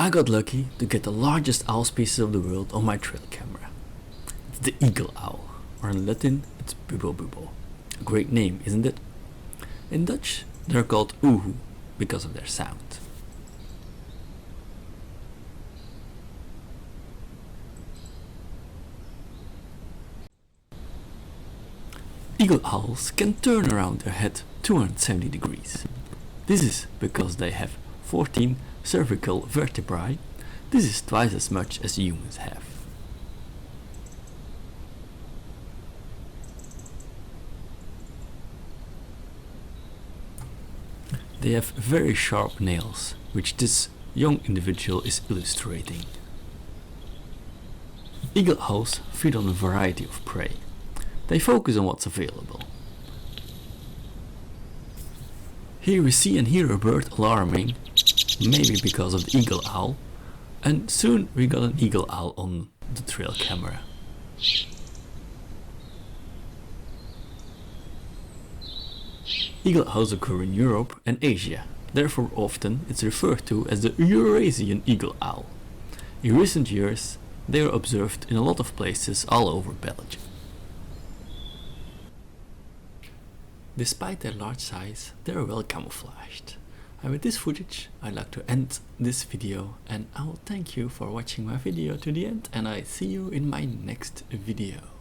I got lucky to get the largest owl species of the world on my trail camera. It's the eagle owl, or in Latin it's Bubo Bubo. A great name, isn't it? In Dutch they're called oehoe because of their sound. Eagle owls can turn around their head 270 degrees. This is because they have 14 cervical vertebrae. This is twice as much as humans have. They have very sharp nails, which this young individual is illustrating. Eagle owls feed on a variety of prey. They focus on what's available. Here we see and hear a bird alarming, maybe because of the eagle owl, and soon we got an eagle owl on the trail camera. Eagle owls occur in Europe and Asia, therefore often it's referred to as the Eurasian eagle owl. In recent years they are observed in a lot of places all over Belgium. Despite their large size, they are well camouflaged. And with this footage, I'd like to end this video, and I will thank you for watching my video to the end, and I see you in my next video.